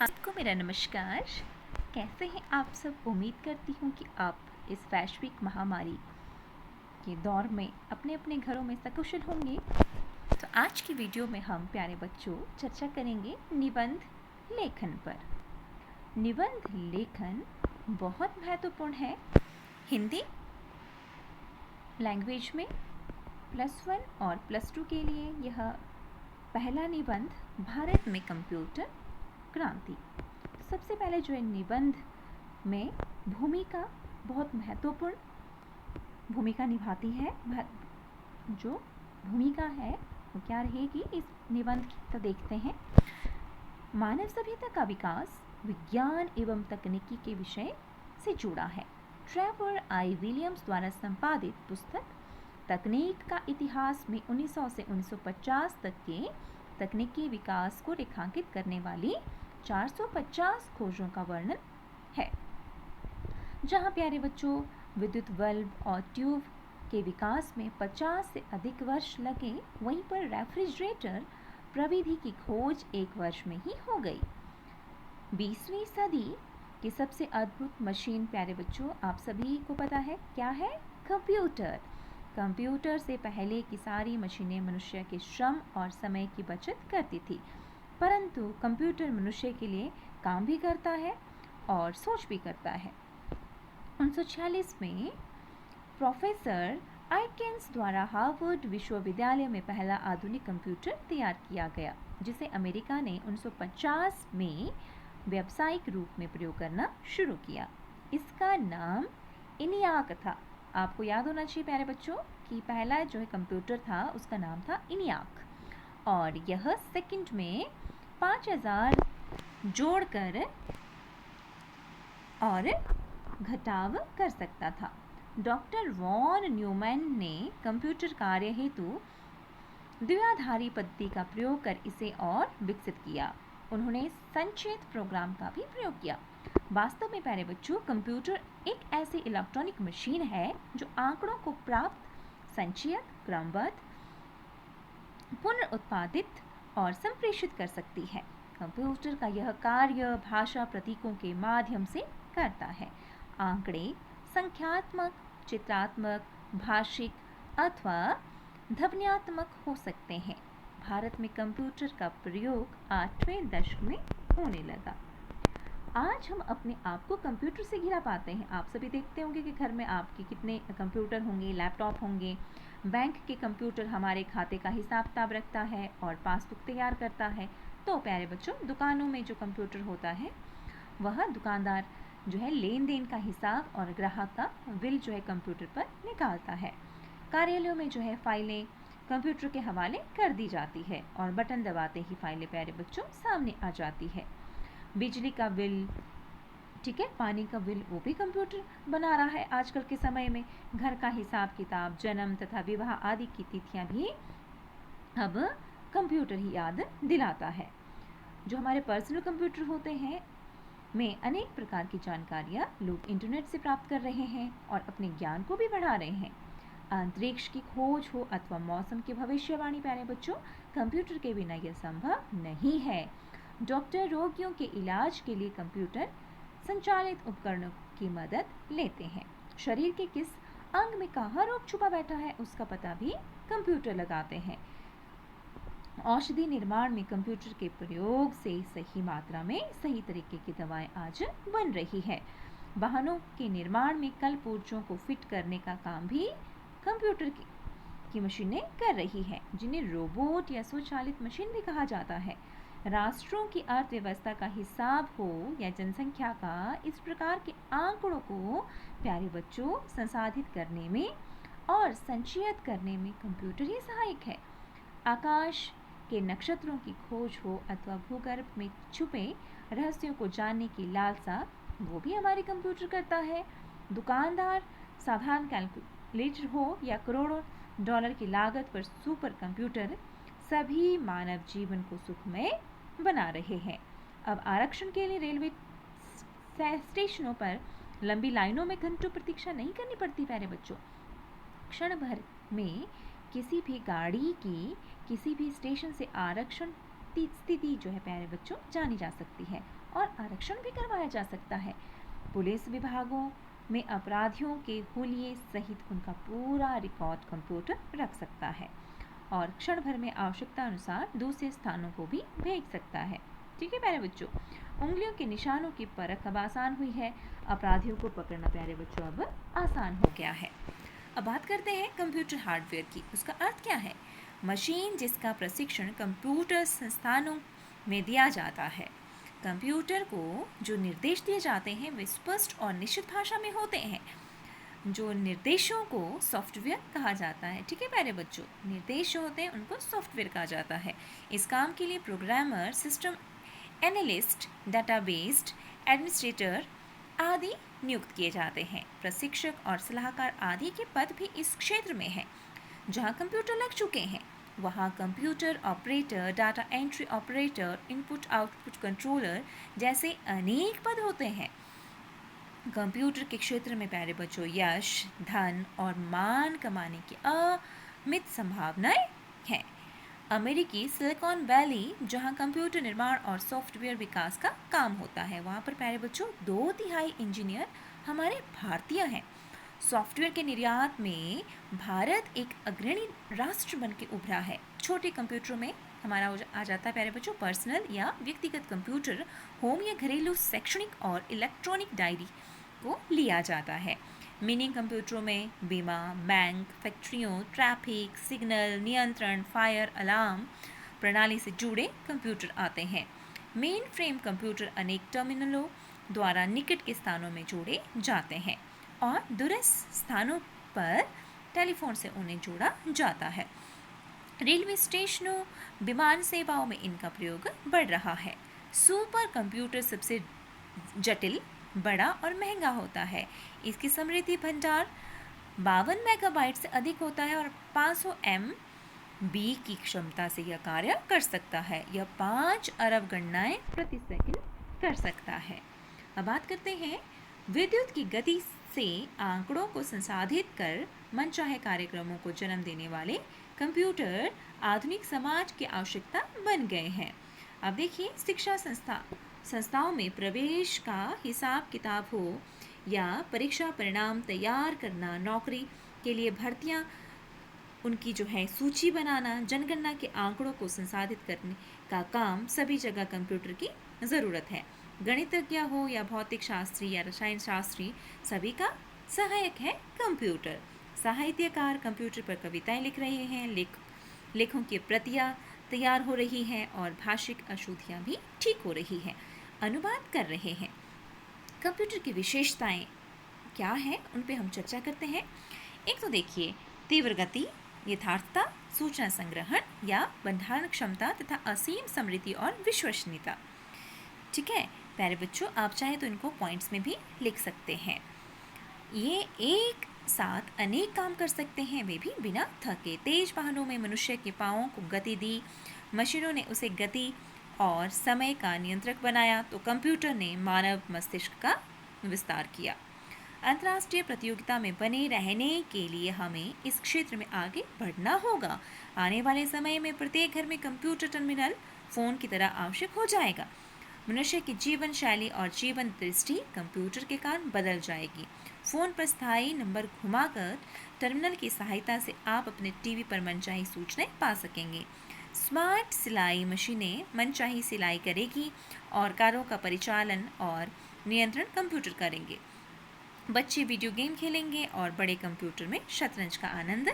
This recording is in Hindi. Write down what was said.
आपको मेरा नमस्कार। कैसे हैं आप सब? उम्मीद करती हूँ कि आप इस वैश्विक महामारी के दौर में अपने अपने घरों में सकुशल होंगे। तो आज की वीडियो में हम प्यारे बच्चों चर्चा करेंगे निबंध लेखन पर। निबंध लेखन बहुत महत्वपूर्ण है। हिंदी लैंग्वेज में +1 और +2 के लिए यह पहला निबंध भारत में कंप्यूटर क्रांति। सबसे पहले जो है निबंध में भूमिका बहुत महत्वपूर्ण भूमिका निभाती है। जो भूमिका है वो क्या रहेगी इस निबंध की, तो देखते हैं। मानव सभ्यता का विकास विज्ञान एवं तकनीकी के विषय से जुड़ा है। ट्रेवर आई विलियम्स द्वारा संपादित पुस्तक तकनीक का इतिहास में 1900 से 1950 तक के तकनीकी विकास को रेखांकित करने वाली 450 खोजों का वर्णन है। जहां प्यारे बच्चों विद्युत बल्ब और ट्यूब के विकास में 50 से अधिक वर्ष लगे, वहीं पर रेफ्रिजरेटर प्रविधि की खोज 1 वर्ष में ही हो गई। 20वीं सदी की सबसे अद्भुत मशीन प्यारे बच्चों आप सभी को पता है क्या है? कंप्यूटर। कंप्यूटर से पहले की सारी मशीनें मनुष्य के श्रम और समय की बचत करती थी, परंतु कंप्यूटर मनुष्य के लिए काम भी करता है और सोच भी करता है। 1946 में प्रोफेसर आइकेंस द्वारा हार्वर्ड विश्वविद्यालय में पहला आधुनिक कंप्यूटर तैयार किया गया, जिसे अमेरिका ने 1950 में व्यावसायिक रूप में प्रयोग करना शुरू किया। इसका नाम इनियाक था। आपको याद होना चाहिए प्यारे बच्चों कि पहला जो है कंप्यूटर था उसका नाम था इनियाक, और यह सेकंड में 5000 जोड़कर और घटाव कर सकता था। डॉक्टर वॉन न्यूमैन ने कंप्यूटर कार्य हेतु द्विआधारी पद्धति का प्रयोग कर इसे और विकसित किया। उन्होंने संचयित प्रोग्राम का भी प्रयोग किया। वास्तव में प्यारे बच्चों कंप्यूटर एक ऐसी इलेक्ट्रॉनिक मशीन है जो आंकड़ों को प्राप्त, संचयित, क्रमबद्ध, पुनर्उत्पादित और संप्रेषित कर सकती है। कंप्यूटर का यह कार्य भाषा प्रतीकों के माध्यम से करता है। आंकड़े संख्यात्मक, चित्रात्मक, भाषिक अथवा ध्वन्यात्मक हो सकते हैं। भारत में कंप्यूटर का प्रयोग 8वें दशक में होने लगा। आज हम अपने आप को कंप्यूटर से घिरा पाते हैं। आप सभी देखते होंगे कि घर में आपके कितने कंप्यूटर होंगे, लैपटॉप होंगे। बैंक के कंप्यूटर हमारे खाते का हिसाब किताब रखता है और पासबुक तैयार करता है। तो प्यारे बच्चों दुकानों में जो कंप्यूटर होता है वह दुकानदार जो है लेन देन का हिसाब और ग्राहक का बिल जो है कंप्यूटर पर निकालता है। कार्यालयों में जो है फाइलें कंप्यूटर के हवाले कर दी जाती है और बटन दबाते ही फाइलें प्यारे बच्चों सामने आ जाती है। बिजली का बिल, ठीक है, पानी का बिल वो भी कंप्यूटर बना रहा है आजकल के समय में। घर का हिसाब किताब, जन्म तथा विवाह आदि की तिथियां भी अब कंप्यूटर ही याद दिलाता है। जो हमारे पर्सनल कंप्यूटर होते हैं में अनेक प्रकार की जानकारियाँ लोग इंटरनेट से प्राप्त कर रहे हैं और अपने ज्ञान को भी बढ़ा रहे हैं। अंतरिक्ष की खोज हो अथवा मौसम की भविष्यवाणी प्यारे बच्चों कंप्यूटर के बिना यह संभव नहीं है। डॉक्टर रोगियों के इलाज के लिए कंप्यूटर संचालित उपकरणों की मदद लेते हैं। शरीर के किस अंग में कहाँ रोग छुपा बैठा है उसका पता भी कंप्यूटर लगाते हैं। औषधि निर्माण में कंप्यूटर के प्रयोग से सही मात्रा में सही तरीके की दवाएं आज बन रही है। वाहनों के निर्माण में कल पुर्जों को फिट करने का काम भी कंप्यूटर की मशीनें कर रही हैं, जिन्हें रोबोट या स्वचालित मशीन भी कहा जाता है। राष्ट्रों की अर्थव्यवस्था का हिसाब हो या जनसंख्या का, इस प्रकार के आंकड़ों को प्यारे बच्चों संसाधित करने में और संचयित करने में कंप्यूटर ही सहायक है। आकाश के नक्षत्रों की खोज हो अथवा भूगर्भ में छुपे रहस्यों को जानने की लालसा, वो भी हमारे कंप्यूटर करता है। दुकानदार साधारण कैलकुलेटर हो या करोड़ों डॉलर की लागत पर सुपर कंप्यूटर, सभी मानव जीवन को सुखमय बना रहे हैं। अब आरक्षण के लिए रेलवे स्टेशनों पर लंबी लाइनों में घंटों प्रतीक्षा नहीं करनी पड़ती प्यारे बच्चों। क्षण भर में किसी भी गाड़ी की किसी भी स्टेशन से आरक्षण स्थिति जो है प्यारे बच्चों जानी जा सकती है। और आरक्षण भी करवाया जा सकता है। पुलिस विभागों में अपराधियों के हुलिये सहित उनका पूरा रिकॉर्ड कंप्यूटर रख सकता है और क्षण भर में आवश्यकता अनुसार दूसरे स्थानों को भी भेज सकता है। ठीक है प्यारे बच्चों, उंगलियों के निशानों की परख अब आसान हुई है। अपराधियों को पकड़ना प्यारे बच्चों अब आसान हो गया है। अब बात करते हैं कंप्यूटर हार्डवेयर की। उसका अर्थ क्या है? मशीन जिसका प्रशिक्षण कंप्यूटर संस्थानों में दिया जाता है। कंप्यूटर को जो निर्देश दिए जाते हैं वे स्पष्ट और निश्चित भाषा में होते हैं। जो निर्देशों को सॉफ्टवेयर कहा जाता है। ठीक है प्यारे बच्चों, निर्देश जो होते हैं उनको सॉफ्टवेयर कहा जाता है। इस काम के लिए programmer, system analyst, database administrator आदि नियुक्त किए जाते हैं। प्रशिक्षक और सलाहकार आदि के पद भी इस क्षेत्र में हैं। जहाँ कंप्यूटर लग चुके हैं वहाँ computer operator, data entry operator, input output controller जैसे अनेक पद होते हैं। कंप्यूटर के क्षेत्र में प्यारे बच्चों यश, धन और मान कमाने की अमित संभावनाएं हैं। अमेरिकी सिलिकॉन वैली जहां कंप्यूटर निर्माण और सॉफ्टवेयर विकास का काम होता है, वहां पर प्यारे बच्चों 2/3 इंजीनियर हमारे भारतीय हैं। सॉफ्टवेयर के निर्यात में भारत एक अग्रणी राष्ट्र बन के उभरा है। छोटे कंप्यूटरों में हमारा आ जाता है प्यारे बच्चों पर्सनल या व्यक्तिगत कंप्यूटर, होम या घरेलू, शैक्षणिक और इलेक्ट्रॉनिक डायरी को लिया जाता है। मिनी कंप्यूटरों में बीमा, बैंक, फैक्ट्रियों, ट्रैफिक सिग्नल नियंत्रण, फायर अलार्म प्रणाली से जुड़े कंप्यूटर आते हैं। मेन फ्रेम कंप्यूटर अनेक टर्मिनलों द्वारा निकट के स्थानों में जोड़े जाते हैं और दूरस्थ स्थानों पर टेलीफोन से उन्हें जोड़ा जाता है। रेलवे स्टेशनों, विमान सेवाओं में इनका प्रयोग बढ़ रहा है। सुपर कंप्यूटर सबसे जटिल, बड़ा और महंगा होता है। इसकी स्मृति भंडार 52 मेगाबाइट से अधिक होता है और 500 MB की क्षमता से यह कार्य कर सकता है। यह 5 अरब गणनाएं प्रति सेकंड कर सकता है। अब बात करते हैं विद्युत की गति से आंकड़ों को संसाधित कर मनचाहे कार्यक्रमों को जन्म देने वाले कंप्यूटर आधुनिक समाज की आवश्यकता बन गए हैं। अब देखिए, शिक्षा संस्थाओं में प्रवेश का हिसाब किताब हो या परीक्षा परिणाम तैयार करना, नौकरी के लिए भर्तियां, उनकी जो है सूची बनाना, जनगणना के आंकड़ों को संसाधित करने का काम सभी जगह कंप्यूटर की ज़रूरत है। गणितज्ञ हो या भौतिक शास्त्री या रसायन शास्त्री, सभी का सहायक है कंप्यूटर। साहित्यकार कंप्यूटर पर कविताएं लिख रहे हैं, लेखों की प्रतियां तैयार हो रही हैं और भाषिक अशुद्धियां भी ठीक हो रही हैं, अनुवाद कर रहे हैं। कंप्यूटर की विशेषताएं क्या हैं, उन पे हम चर्चा करते हैं। एक तो देखिए, तीव्र गति, यथार्थता, सूचना संग्रहण या भंडारण क्षमता तथा असीम स्मृति और विश्वसनीयता। ठीक है प्यारे बच्चों, आप चाहें तो इनको पॉइंट्स में भी लिख सकते हैं। ये एक साथ अनेक काम कर सकते हैं, वे भी बिना थके। तेज वाहनों में मनुष्य के पांवों को गति दी, मशीनों ने उसे गति और समय का नियंत्रक बनाया, तो कंप्यूटर ने मानव मस्तिष्क का विस्तार किया। अंतर्राष्ट्रीय प्रतियोगिता में बने रहने के लिए हमें इस क्षेत्र में आगे बढ़ना होगा। आने वाले समय में प्रत्येक घर में कंप्यूटर टर्मिनल फ़ोन की तरह आवश्यक हो जाएगा। मनुष्य की जीवन शैली और जीवन दृष्टि कंप्यूटर के कारण बदल जाएगी। फ़ोन पर स्थायी नंबर घुमाकर टर्मिनल की सहायता से आप अपने टीवी पर मनचाही सूचनाएं पा सकेंगे। स्मार्ट सिलाई मशीनें मनचाही सिलाई करेगी और कारों का परिचालन और नियंत्रण कंप्यूटर करेंगे। बच्चे वीडियो गेम खेलेंगे और बड़े कंप्यूटर में शतरंज का आनंद